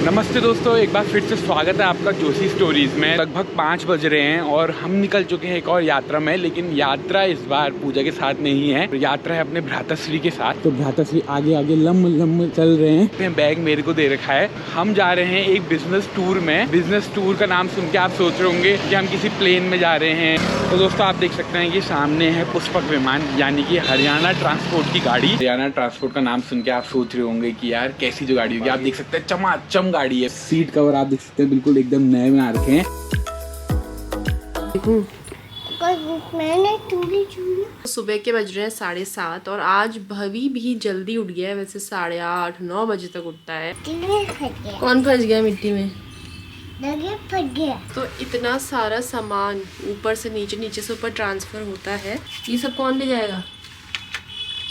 नमस्ते दोस्तों, एक बार फिर से स्वागत है आपका जोशी स्टोरीज में। लगभग 5 बज रहे हैं और हम निकल चुके हैं एक और यात्रा में। लेकिन यात्रा इस बार पूजा के साथ नहीं है, यात्रा है अपने भ्राताश्री के साथ। तो भ्राताश्री आगे आगे लम चल रहे हैं। बैग मेरे को दे रखा है। हम जा रहे हैं एक बिजनेस टूर में। बिजनेस टूर का नाम सुन के आप सोच रहे होंगे कि हम किसी प्लेन में जा रहे हैं। तो दोस्तों आप देख सकते हैं कि सामने है पुष्पक विमान, यानी कि हरियाणा ट्रांसपोर्ट की गाड़ी। हरियाणा ट्रांसपोर्ट का नाम सुन के आप सोच रहे होंगे कि यार कैसी जो गाड़ी होगी। आप देख सकते हैं चमाचम गाड़ी है। सीट कवर आप देख सकते हैं बिल्कुल एकदम नए बना रखे हैं। सुबह के बज रहे हैं 7:30 और आज भवी भी जल्दी उठ गया है। वैसे 8:30-9 बजे तक उठता है। कौन फंस गया मिट्टी में? फंस गया। तो इतना सारा सामान ऊपर से नीचे, नीचे से ऊपर ट्रांसफर होता है। ये सब कौन ले जाएगा?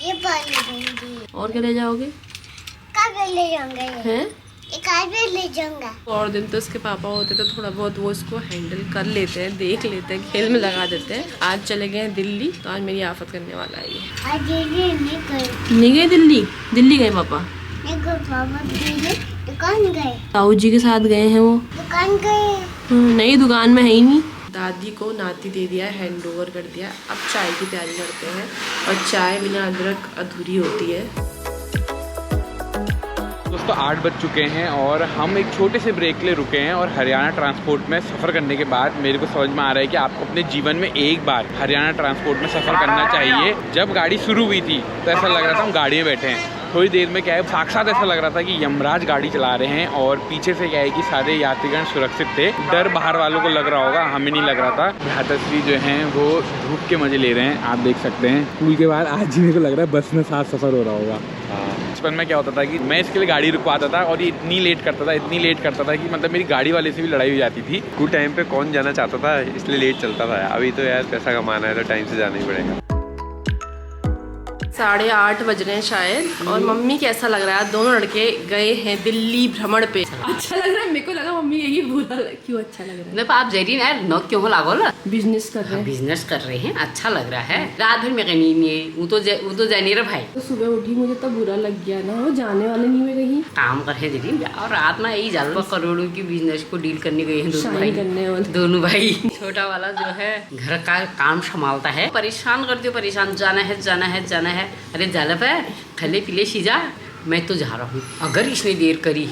ये ले और क्या ले जाओगे? ले जाऊंगा हैं? एक आदमी ले जाऊंगा। और दिन तो उसके पापा होते तो थोड़ा बहुत वो इसको हैंडल कर लेते हैं, देख लेते हैं, खेल में लगा देते हैं। आज चले गए दिल्ली, तो आज मेरी आफत करने वाला है ये। आज नहीं गए दिल्ली? दिल्ली गए पापा? दुकान गए। ताऊ जी के साथ गए हैं वो। दुकान गए? नहीं, दुकान में है ही नहीं। दादी को नाती दे दिया, हैंड ओवर कर दिया। अब चाय की तैयारी करते हैं और चाय बिना अदरक अधूरी होती है। दोस्तों 8 बज चुके हैं और हम एक छोटे से ब्रेक के लिए रुके हैं। और हरियाणा ट्रांसपोर्ट में सफ़र करने के बाद मेरे को समझ में आ रहा है कि आपको अपने जीवन में एक बार हरियाणा ट्रांसपोर्ट में सफ़र करना चाहिए। जब गाड़ी शुरू हुई थी तो ऐसा लग रहा था हम गाड़ी में बैठे हैं। थोड़ी देर में क्या है, साक्षात ऐसा लग रहा था कि यमराज गाड़ी चला रहे हैं। और पीछे से क्या है कि सारे यात्रीगण सुरक्षित थे। डर बाहर वालों को लग रहा होगा, हमें नहीं लग रहा था। भ्राताश्री जो हैं वो धूप के मजे ले रहे हैं, आप देख सकते हैं। स्कूल के बाद आज ही मेरे को लग रहा है बस में साथ सफ़र हो रहा होगा। बचपन में क्या होता था कि मैं इसके लिए गाड़ी रुकवाता था और ये इतनी लेट करता था कि मतलब मेरी गाड़ी वाले से भी लड़ाई हो जाती थी। कुछ टाइम पे कौन जाना चाहता था, इसलिए लेट चलता था। अभी तो यार पैसा कमाना है तो टाइम से जाना ही पड़ेगा। 8:30 बज रहे हैं शायद। और मम्मी कैसा लग रहा है? दोनों लड़के गए हैं दिल्ली भ्रमण पे। अच्छा लग रहा है? मेरे को लगा मम्मी यही बुरा क्यों अच्छा लग रहा है? आप जरी यार न क्यों लागो ला बिजनेस कर रहे हैं। बिजनेस कर रहे हैं, अच्छा लग रहा है। रात भर में कहीं नहीं, वो तो जाने रहा भाई। तो सुबह उठी मुझे तो बुरा लग गया ना, वो जाने वाले नहीं हुए कहीं काम कर रहे जरी। और रात में यही ज्यादा करोड़ों की बिजनेस को डील करने गए हैं दोनों भाई। छोटा वाला जो है घर का काम संभालता है, परेशान करते हो, परेशान जाना है। अरे जाला पे खले पीले सीजा, मैं तो जा रहा हूँ। अगर इसने देर करी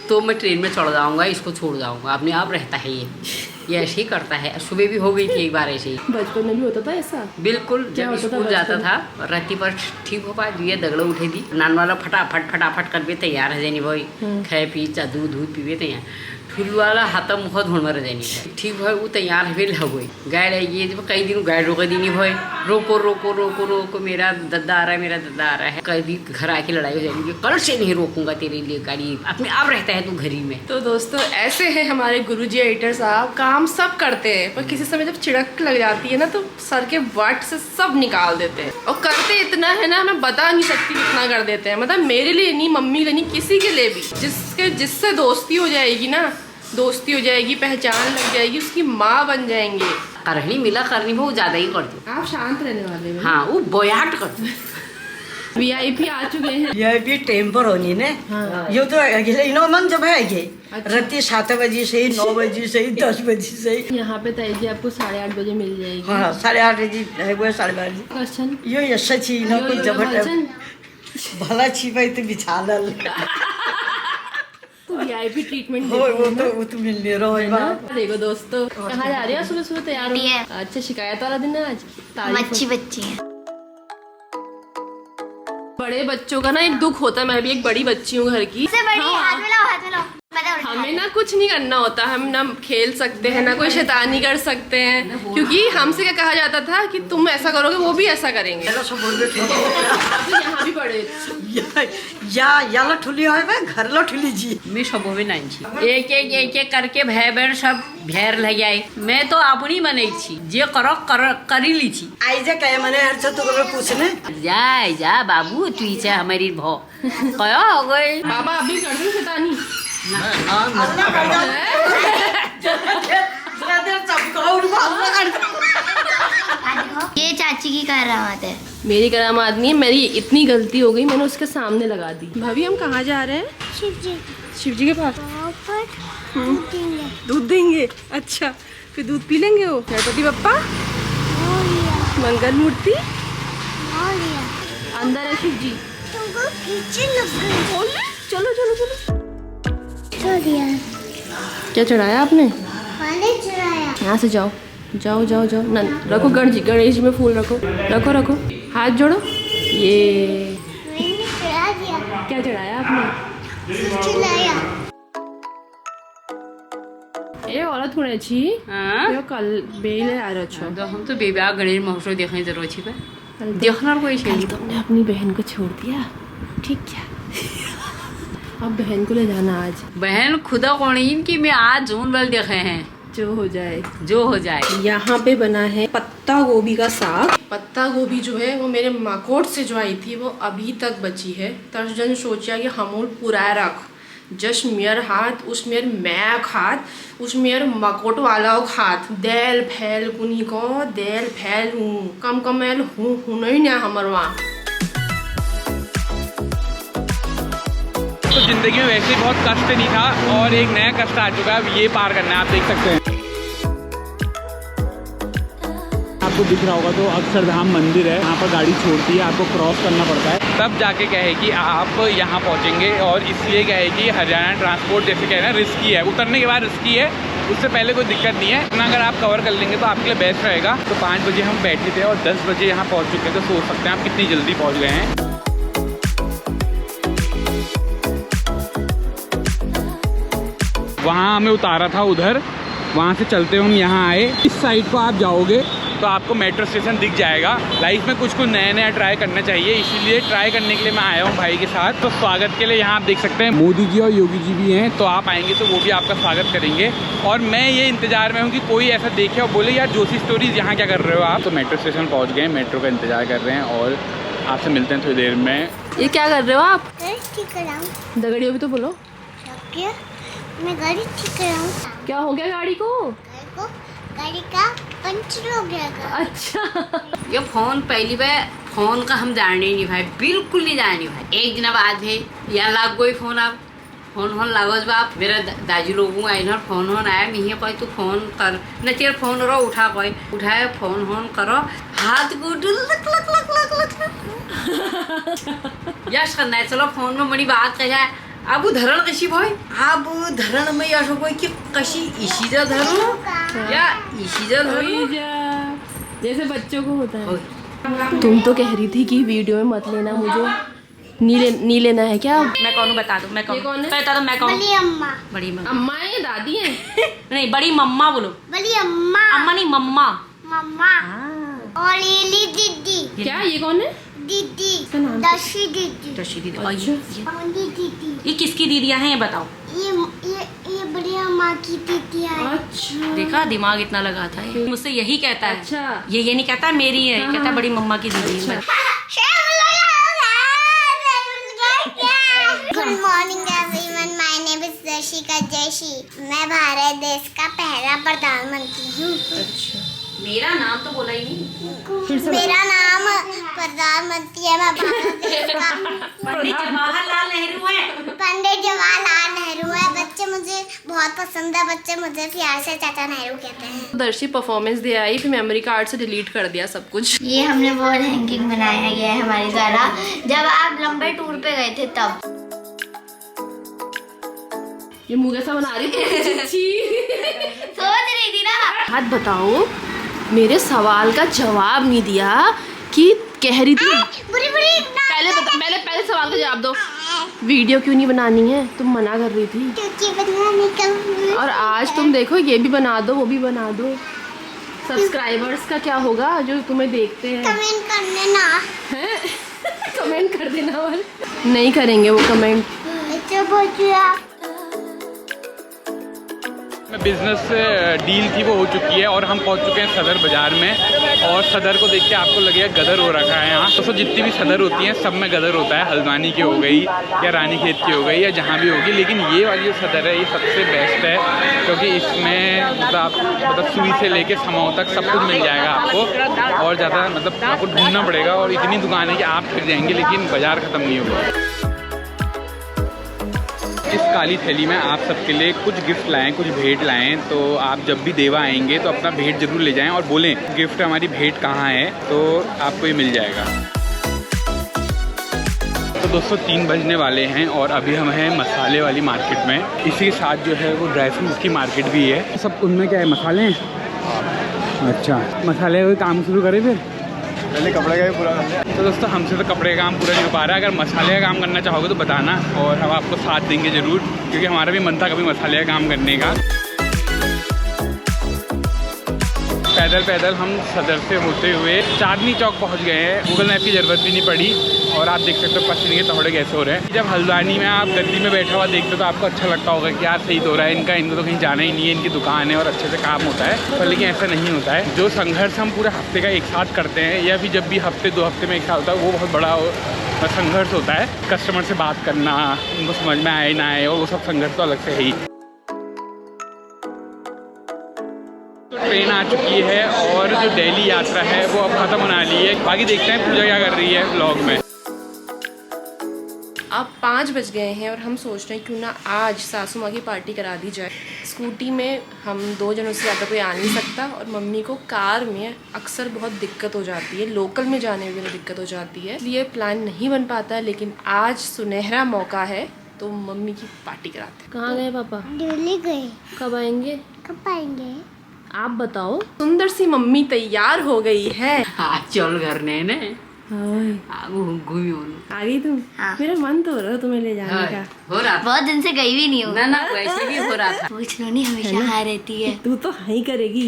तो मैं ट्रेन में चढ़ जाऊँगा, इसको छोड़ जाऊँगा। अपने आप रहता है ये ऐसे ही करता है। सुबह भी हो गई थी एक बार ऐसे ही। बचपन में भी होता था ऐसा? बिल्कुल, जब स्कूल जाता था और राती पर ठीक हो पा दिए दगड़ उठे दी नान वाला फटाफट कर भी तैयार है जानी भाई। खाए पी चा दूध पीवे तैयार। फूल वाला हाथा मुख धोन मर जानी ठीक भाई। वो तैयार है लग गई गाय रहेगी। कई दिन गाय रोक दी नहीं भाई, रोको मेरा दद्दा आ रहा है। कभी घर आके लड़ाई हो जाएगी, कल से नहीं रोकूंगा तेरे लिए गाड़ी, अपने आप रहता है तू घरी में। तो दोस्तों ऐसे हैं हमारे गुरुजी एडिटर साहब। काम सब करते हैं पर किसी समय जब चिड़क लग जाती है ना तो सर के वट से सब निकाल देते हैं। और करते इतना है ना, मैं बता नहीं सकती कितना कर देते हैं। मतलब मेरे लिए नहीं, मम्मी के नहीं, किसी के लिए भी जिससे दोस्ती हो जाएगी ना, पहचान लग जाएगी, उसकी माँ बन जाएंगे। करनी मिला करनी वो ज्यादा ही करती। आप शांत रहने वाले हैं। हाँ, वो बोयाट करती। VIP आ चुके हैं। VIP टेम्पर होनी ने। यो तो इनो मन जब है ये रात 7 बजे से 9 बजे से 10 बजे से यहाँ पे ताई जी आपको 8:30 बजे मिल जाएगी। हाँ 8:30 बजे है वो 8:30 क्वेश्चन यो यशा छी ना कोई जबरदस्त भला छी भाई तो बिछानल तो VIP ट्रीटमेंट वो तो मिलने रहो है ना। देखो दोस्तों, कहाँ जा रहे हो? सुबह तैयार हो? अच्छा, शिकायत वाला दिन है आज। अच्छी बच्ची है। बड़े बच्चों का ना एक दुख होता है। मैं भी एक बड़ी बच्ची हूँ घर की। हाथ में लाओ। हमें ना कुछ नहीं करना होता, हम ना खेल सकते हैं ना कोई शैतानी कर सकते हैं। क्योंकि हमसे क्या कहा जाता था कि तुम ऐसा करोगे वो भी ऐसा करेंगे। तो यहाँ भी बड़े या ठुली है घर लो ठुली जी मैं सब नहीं छी। एक करके भाई बहन सब भेर लग जाए। मैं तो अपनी मने छी जे करी ली छी। आई जे कहे मने हर तो पूछने जा बाबू तू से हमारी भो कया हो गई। बाबा अभी कर दो शैतानी। ये चाची की करामात है। मेरी करामात नहीं है, मेरी इतनी गलती हो गई मैंने उसके सामने लगा दी। भाभी हम कहाँ जा रहे हैं? शिव जी के पास? ऊपर देंगे। दूध देंगे? अच्छा, फिर दूध पी लेंगे वो। गणपति बप्पा, मंगल मूर्ति, अंदर है शिव जी। तुमको खींचे लग गई। चलो चलो चलो। चलिए। क्या चढ़ाया आपने? पानी चढ़ाया। यहाँ से जाओ जाओ जाओ जाओ। रखो गणेश जी में फूल रखो रखो रखो। हाथ जोड़ो। ये मैंने चढ़ा दिया। क्या चढ़ाया आपने? चलाया। ए औरत होने छी। हाँ यो कल बेले आ रहा छो। तो हम तो बेब्याह गणेश महोत्सव देखने जरूर छी पे देखना कोई कल तुमने अपनी बहन को छोड़ दिया, ठीक क्या? अब बहन को ले जाना आज, बहन खुदा कौन की मैं आज जोन वाल देखे हैं जो हो जाए जो हो जाए। यहाँ पे बना है पत्ता गोभी का साग। पत्ता गोभी जो है वो मेरे माकोट से जो आई थी वो अभी तक बची है। तर्जन सोचा कि हमूल पूरा रख जश मेयर हाथ उस मेयर मैं खात उस मेयर मकोट वाला खात देल फैल कुनी को देल फैल हूँ कम कमेल हूँ नहीं ना हमारे वहाँ। तो जिंदगी में वैसे बहुत कष्ट नहीं था और एक नया कष्ट आ चुका है, अब ये पार करना है। आप देख सकते हैं, आपको दिख रहा होगा तो अक्षरधाम मंदिर है, यहाँ पर गाड़ी छोड़ती है, आपको क्रॉस करना पड़ता है, तब जाके क्या है कि आप यहाँ पहुँचेंगे। और इसलिए क्या है कि हरियाणा ट्रांसपोर्ट जैसे क्या है ना रिस्की है, उतरने के बाद रिस्की है, उससे पहले कोई दिक्कत नहीं है। इतना अगर आप कवर कर लेंगे तो आपके लिए बेस्ट रहेगा। तो 5 बजे हम बैठे थे और 10 बजे यहाँ पहुँच चुके हैं, तो सोच सकते हैं आप कितनी जल्दी पहुँच गए हैं। वहाँ हमें उतारा था उधर, वहाँ से चलते हुए हम यहाँ आए। इस साइड को आप जाओगे तो आपको मेट्रो स्टेशन दिख जाएगा। लाइफ में कुछ नया नया ट्राई करना चाहिए, इसीलिए ट्राई करने के लिए मैं आया हूँ भाई के साथ। तो स्वागत के लिए यहाँ आप देख सकते हैं मोदी जी और योगी जी भी हैं, तो आप आएंगे तो वो भी आपका स्वागत करेंगे। और मैं ये इंतजार में हूँ कि कोई ऐसा देखे और बोले यार जोशी स्टोरीज यहाँ क्या कर रहे हो आप। तो मेट्रो स्टेशन पहुँच गए, मेट्रो का इंतजार कर रहे हैं और आपसे मिलते हैं थोड़ी देर में। ये क्या कर रहे हो आप? ठीक कराऊं। दगड़ियों भी तो बोलो। क्या? मैं गाड़ी ठीक कराऊं। क्या हो गया गाड़ी को? गाड़ी का पंचर हो गया। अच्छा ये फोन पहली बार फोन का हम जाने नहीं भाई, बिल्कुल नहीं जाने भाई। एक दिन बाद है या लाग गई फोन, आप फोन लागोज बाप मेरा दादी लोगों आए फोन आया मैं कोई तू फोन कर न तेरे फोन रो उठाए फोन करो हाथ को luck luck luck luck luck यश करना है। चलो फोन में बड़ी बात कह जाए अब धरण कशी भाई, अब धरण में यश हो कि कशी इशीजा धरू या इशीजा धरू जैसे बच्चों को होता है। तुम तो कह रही थी कि वीडियो में मत लेना, मुझे नी लेना है क्या? मैं कौन बता दो, मैं कौन है? बता दो मैं कौन। बड़ी अम्मा। बड़ी मम्मा। अम्मा है दादी है? नहीं बड़ी मम्मा बोलो। बड़ी अम्मा। अम्मा नहीं मम्मा। मम्मा। और ये ली दीदी। क्या ये कौन है? दीदी। नाम दशी दीदी। दशी दीदी। मोदी दीदी। ये किसकी दीदियाँ हैं ये बताओ। ये बड़ी अम्मा की दीदी है। अच्छा देखा दिमाग इतना लगा था ये। मुझसे यही कहता है। अच्छा ये नहीं कहता मेरी है, कहता बड़ी मम्मा की दीदी है। Good morning everyone, my name is Darshika Jayshi. मैं भारत देश का पहला प्रधानमंत्री हूँ। अच्छा मेरा नाम तो बोला ही नहीं। मेरा नाम प्रधानमंत्री है। मैं भारत देश का पंडित जवाहरलाल नेहरू है। पंडित जवाहरलाल नेहरू है। बच्चे मुझे बहुत पसंद है, बच्चे मुझे प्यार से चाचा नेहरू कहते हैं। दर्शी परफॉर्मेंस दे आई, फिर मेमोरी कार्ड से डिलीट कर दिया सब कुछ। ये हमने वॉल हैंगिंग बनाया गया है हमारे द्वारा, जब आप लंबे टूर पे गए थे तब। ये मुँह कैसा बना रही थी? सोच रही थी ना। बात बताओ, मेरे सवाल का जवाब नहीं दिया कि कह रही थी। बुरी बुरी पहले सवाल का जवाब दो। वीडियो क्यों नहीं बनानी है? तुम मना कर रही थी। क्योंकि बनाने का। और आज तुम देखो ये भी बना दो वो भी बना दो। सब्सक्राइबर्स का क्या होगा जो तुम्हें देखते हैं? कमेंट करने ना हैं? कमेंट कर देना और नहीं करेंगे वो कमेंट। बिजनेस डील थी वो हो चुकी है और हम पहुंच चुके हैं सदर बाजार में। और सदर को देख के आपको लगेगा गदर हो रखा है यहाँ। तो जितनी भी सदर होती हैं सब में गदर होता है। हल्द्वानी की हो गई या रानीखेत की हो गई या जहाँ भी होगी, लेकिन ये वाली जो सदर है ये सबसे बेस्ट है क्योंकि इसमें मतलब सुई से लेके समाओं तक सब कुछ मिल जाएगा आपको। और ज़्यादा मतलब आपको ढूंढना पड़ेगा और इतनी दुकान है कि आप फिर जाएंगे लेकिन बाजार ख़त्म नहीं होगा। इस काली थैली में आप सबके लिए कुछ गिफ्ट लाएं, कुछ भेंट लाएं। तो आप जब भी देवा आएंगे तो अपना भेंट जरूर ले जाएं और बोलें गिफ्ट हमारी भेंट कहाँ है, तो आपको ये मिल जाएगा। तो दोस्तों 3 बजने वाले हैं और अभी हम हैं मसाले वाली मार्केट में। इसी के साथ जो है वो ड्राई फ्रूट्स की मार्केट भी है। सब उनमें क्या है, मसाले हैं। अच्छा, मसाले का काम शुरू करें फिर, पहले कपड़े का भी पूरा कर लिया। तो दोस्तों हमसे तो कपड़े का काम पूरा नहीं हो पा रहा है। अगर मसाले का काम करना चाहोगे तो बताना और हम आपको साथ देंगे ज़रूर, क्योंकि हमारा भी मन था कभी मसाले का काम करने का। पैदल पैदल हम सदर से होते हुए चांदनी चौक पहुंच गए हैं। गूगल मैप की ज़रूरत भी नहीं पड़ी और आप देख सकते हो पसीने के तोड़े कैसे हो रहे हैं। जब हल्द्वानी में आप गद्दी में बैठा हुआ देखते हो तो आपको अच्छा लगता होगा कि यार सही तो हो रहा है इनको तो कहीं जाना ही नहीं है, इनकी दुकान है और अच्छे से काम होता है। पर लेकिन ऐसा नहीं होता है। जो संघर्ष हम पूरे हफ्ते का एक साथ करते हैं या फिर जब भी हफ्ते 2 हफ्ते में एक साथ होता है, वो बहुत बड़ा संघर्ष होता है। कस्टमर से बात करना, उनको समझ में आए ना आए, और वो सब संघर्ष तो अलग से है ही। ट्रेन आ चुकी है और जो दिल्ली यात्रा है वो अब ख़त्म होने वाली है। बाकी देखते हैं पूजा क्या कर रही है व्लॉग में। अब 5 बज गए हैं और हम सोच रहे हैं क्यों ना आज सासू माँ की पार्टी करा दी जाए। स्कूटी में हम 2 जनों से ज़्यादा कोई आ नहीं सकता और मम्मी को कार में अक्सर बहुत दिक्कत हो जाती है, लोकल में जाने में भी दिक्कत हो जाती है, इसलिए प्लान नहीं बन पाता है। लेकिन आज सुनहरा मौका है तो मम्मी की पार्टी कराते हैं। कहाँ गए पापा? दिल्ली गए। कब आएंगे? कब आएंगे? आप बताओ। सुंदर सी मम्मी तैयार हो गई है। हाँ चल घर ने घूमी आ गई तुम? हाँ। मेरा मन तो हो रहा है तुम्हें ले जाने का। हो रहा था। बहुत दिन से गई भी नहीं हूँ। ना वैसे भी हो रहा था। पूछ लो नहीं, हमेशा हाँ रहती है। तू तो हाँ ही करेगी।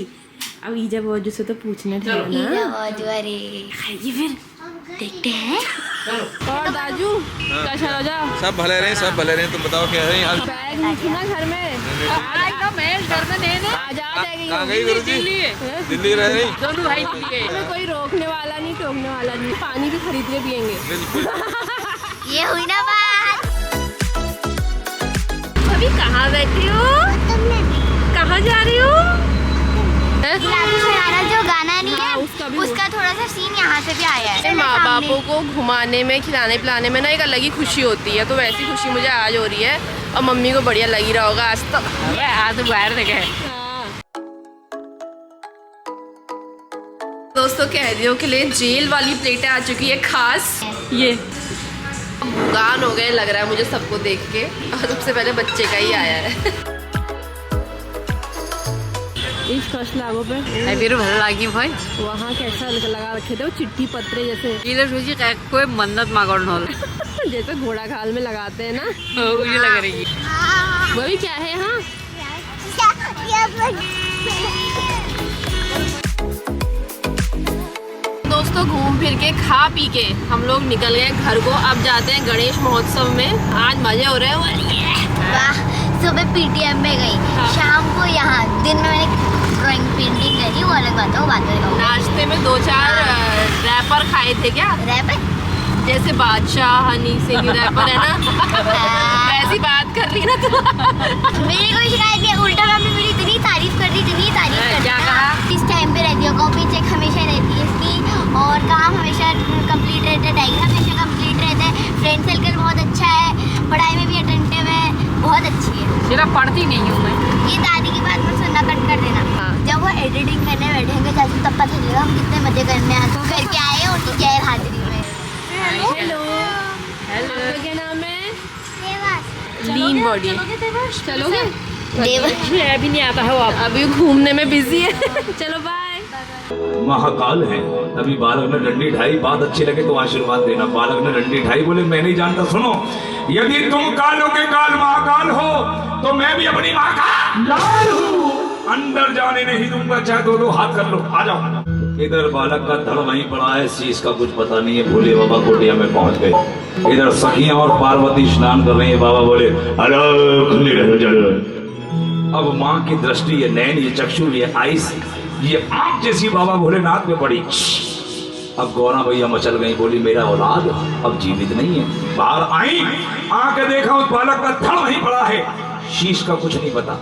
अब ईजा बाजू से तो पूछना था ना। अरे फिर देखते हैं। और दाजू क्या चलो जा। सब भले रहे, सब भले रहे। तुम बताओ क्या है हाल? बैग नहीं थी ना घर में। कहाँ गई गुरुजी? दिल्ली रह रही। दोनों भाई दिल्ली गए। कोई रोकने वाला नहीं, टोकने वाला नहीं। पानी भी खरीद के पियेंगे। ये हुई ना बात। अभी कहाँ बैठी हो? कहाँ जा रही हो? जो गाना नहीं है उसका उसका थोड़ा सा सीन यहाँ से भी आया है। माँ बापों को घुमाने में, खिलाने पिलाने में ना एक अलग ही खुशी होती है। तो वैसी खुशी मुझे आज हो रही है और मम्मी को बढ़िया लगी रहा होगा आज तक। आज बाहर देखे। दोस्तों कैदियों के लिए जेल वाली प्लेटें आ चुकी है खास। ये भुगान हो गए लग रहा है मुझे सबको देख के, और सबसे पहले बच्चे का ही आया है। इस फर्स्ट लागो पे फिर भले लागी भाई। वहाँ कैसा लगा रखे थे वो चिट्ठी पत्रे जैसे। कोई मन्नत मांगो होल जैसे घोड़ा खाल में लगाते हैं ना, मुझे लग रही है। वो भी क्या है। हाँ दोस्तों घूम फिर के खा पी के हम लोग निकल गए घर को। अब जाते हैं गणेश महोत्सव में। आज मजे हो रहे हैं। वाह, सुबह पीटीएम में गई, शाम को यहाँ, दिन में मैंने ड्राइंग पेंटिंग करी, वो अलग बात है, वो बात करेगा। नाश्ते में 2-4 रैपर खाए थे। क्या रैपर? जैसे बादशाह हनी से भी रैपर है ना, ऐसी बात कर रही ना तू। मेरी कोई शिकायत नहीं, उल्टा मम्मी मेरी इतनी तारीफ कर रही क्या कहा? इस टाइम पे रहती है, कॉपी चेक हमेशा रहती है इसकी, और काम हमेशा कंप्लीट रहता है, डायग्राम हमेशा कंप्लीट रहता है, फ्रेंड सर्कल बहुत अच्छा है, पढ़ाई में भी अटेंटिव है, बहुत अच्छी है। सिर्फ पढ़ती नहीं हूँ मैं। ये दादी की बात में सुनना कट कर देना। जब वो एडिटिंग करने बैठेंगे चाचू तब पता चलेगा हम कितने मजे करके आए हैं उनकी गैर हाजिरी में। हेलो हेलो, क्या नाम है? Lean body. चलोगे? मैं भी नहीं आता है वो। अभी घूमने में बिजी है। चलो बाय। महाकाल है। तभी बालक ने डंडी ढाई, बात अच्छी लगे तो आशीर्वाद देना। बालक ने डंडी ढाई, बोले मैं नहीं जानता। सुनो, यदि तुम कालों के काल महाकाल हो तो मैं भी अपनी महाकाल हूँ। अंदर जाने नहीं दूंगा, चाहे 2-2 हाथ कर लो। आ जाओ। इधर बालक का धड़ वहीं पड़ा है, शीश का कुछ पता नहीं है। भोले बाबा कोटिया में पहुंच गए। इधर सखियां और पार्वती स्नान कर रही है। बाबा बोले अब माँ की दृष्टि, ये नैन, ये चक्षु, ये आइस, ये आंख जैसी बाबा भोलेनाथ में पड़ी। अब गौरा भैया मचल गई, बोली मेरा औलाद अब जीवित नहीं है। बाहर आई, आके देखा उस बालक का धड़ वहीं पड़ा है, शीश का कुछ नहीं पता।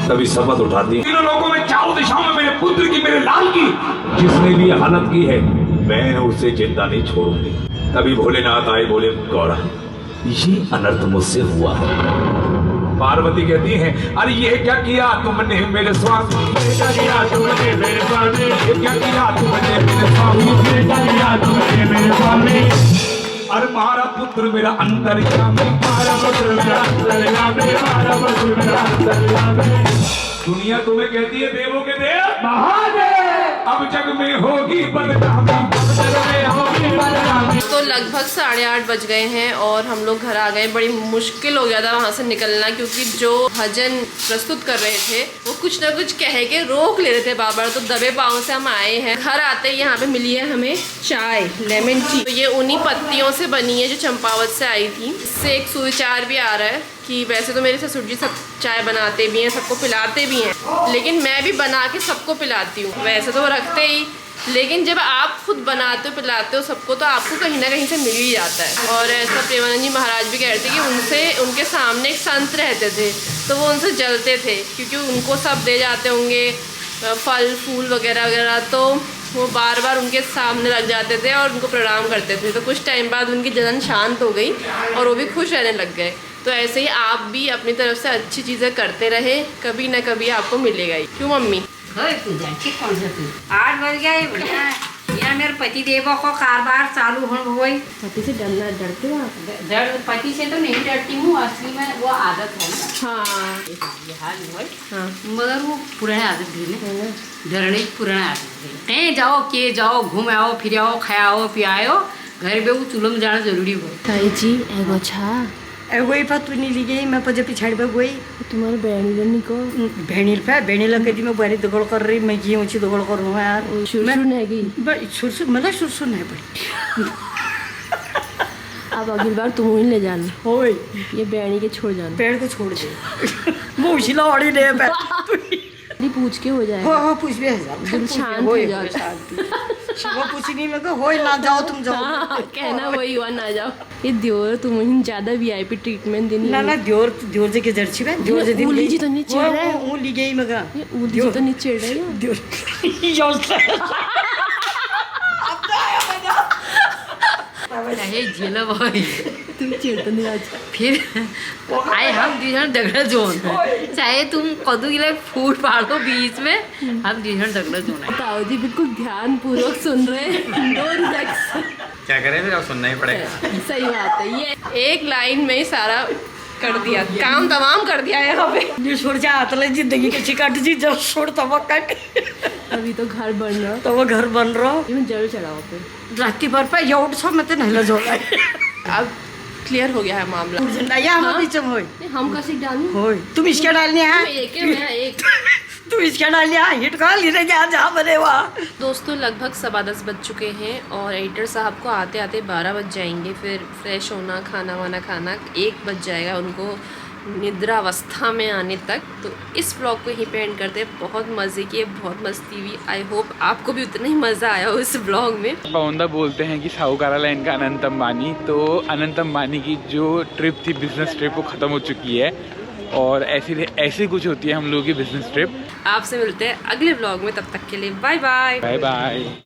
तभी शपथ उठाती, तीनों लोगों में, चारों दिशाओं में मेरे पुत्र की, मेरे लाल की, जिसने भी हालत की है मैं उसे जिंदा नहीं छोड़ूंगी। तभी भोलेनाथ आए, बोले गौरा ये अनर्थ मुझसे हुआ है, पार्वती कहती है अरे ये क्या किया तुमने मेरे स्वामी, क्या किया तुमने मेरे स्वामी, क्या किया तुमने मेरे स्वामी, क्या किया तुमने मेरे स्वामी। अरे मारा पुत्र मेरा अंतर्यामी, मारा पुत्र मेरा अंतर्यामी, मारा पुत्र मेरा अंतर्यामी। दुनिया तुम्हें कहती है देवों के देव महादेव, अब जग में होगी बदनामी, अब जग में होगी बदनामी। तो लगभग 8:30 बज गए हैं और हम लोग घर आ गए। बड़ी मुश्किल हो गया था वहाँ से निकलना, क्योंकि जो भजन प्रस्तुत कर रहे थे वो कुछ ना कुछ कह के रोक ले रहे थे बार बार। तो दबे पाँव से हम आए हैं। घर आते ही यहाँ पे मिली है हमें चाय, लेमन टी। तो ये उन्हीं पत्तियों से बनी है जो चंपावत से आई थी। इससे एक सुविचार भी आ रहा है कि वैसे तो मेरे ससुर जी सब चाय बनाते भी हैं, सबको पिलाते भी हैं, लेकिन मैं भी बना के सबको पिलाती हूँ। वैसे तो वो रखते ही, लेकिन जब आप खुद बनाते हो पिलाते हो सबको तो आपको कहीं ना कहीं से मिल ही जाता है। और ऐसा प्रेमानंद जी महाराज भी कह रहे थे कि उनके सामने एक संत रहते थे तो वो उनसे जलते थे, क्योंकि उनको सब दे जाते होंगे फल फूल वगैरह वगैरह, तो वो बार बार उनके सामने लग जाते थे और उनको प्रणाम करते थे। तो कुछ टाइम बाद उनकी जलन शांत हो गई और वो भी खुश रहने लग गए। तो ऐसे ही आप भी अपनी तरफ से अच्छी चीज़ें करते रहे, कभी ना कभी आपको मिलेगा ही। क्यों मम्मी? पूजा ठीक कौन सा तू 8 बज गए बढ़िया। यार मेरे पति देवों को कारोबार चालू हो गई। पति से डरते हो आप? पति से तो नहीं डरती हूँ, असली में वो आदत है ना। हाँ हाँ, मगर वो पुरानी आदत थी ना, डरने की पुरानी आदत थी। कहीं जाओ के जाओ, घूम आओ फिर आओ, खाओ पियाओ, घर पे वो चूल्हा में जाना जरूरी हो। ताई जी एगो छा गई पा तू नहीं ली गई, मैं पजे पिछाड़ी पे गई। तुम्हारे बहनी को भेणीला कधी मैं बरी दगड़ कर रही, मैं जी ऊँची दगड़ कर रहा यार। शुरू नहीं गई सुरसुर मतलब सुरसुर नहीं पड़ी। अब अगली बार तुम ही ले जाना, हो ये बहनी के छोड़ जाना, पेड़ को छोड़ दे। वो उछला और ले नहीं पूछ के हो जाएगा। हो पूछ भी है, शांत हो जाता। वो पूछ नहीं मैं हो ना जाओ तुम जाओ। हाँ, कहना वही हुआ ना जाओ। ये दियोर तुम ज्यादा VIP ट्रीटमेंट देनी ना दियोर जे के जर्ची में दियोर जे उली जी तो नहीं चिढ़ रहा है। वो ली गई मगा उली जी तो नहीं चिढ़ रहा है दियोर चाहे जेला भाई तुम चिढ़ तो नहीं आज फिर आए हम दूसरा दगड़ा जोन, चाहे तुम कदू गिला फूट पाड़ो बीच में, हम दूसरा दगड़ा जोन है। ताऊ जी बिल्कुल ध्यान पूर्वक सुन रहे हैं, नो रिजेक्शन। क्या करें फिर, अब सुनना ही पड़ेगा। सही बात है, ये एक लाइन में ही सारा कर दिया, काम तमाम कर दिया यहाँ पे। छोड़ जा आतले जिंदगी के चिकाट जी जब छोड़ तब कट। अभी तो घर बन रहा तो वो घर बन रहा जरूर चढ़ाओ पे राती भर पे एवढ सो मैं नहीं जोड़ा। अब क्लियर हो गया है मामला। हम कैसे डालू हो तुम इसके डालने एक तू इसके डालने हिट का लेने जा बने वहाँ। दोस्तों लगभग 10:15 बज चुके हैं और एडिटर साहब को आते आते 12 बज जाएंगे। फिर फ्रेश होना, खाना वाना खाना 1 बज जाएगा उनको निद्रावस्था में आने तक। तो इस ब्लॉग को यहीं पे एंड करते हैं। बहुत मज़े किए, बहुत मस्ती हुई। आई होप आपको भी उतना ही मज़ा आया हो इस ब्लॉग में। पवंदा बोलते हैं कि साहूकारा लाइन का अनंत अंबानी, तो अनंत अंबानी की जो ट्रिप थी, बिजनेस ट्रिप, वो ख़त्म हो चुकी है और ऐसी कुछ होती है हम लोगों की बिजनेस ट्रिप। आपसे मिलते हैं अगले ब्लॉग में, तब तक के लिए बाय बाय। Bye bye.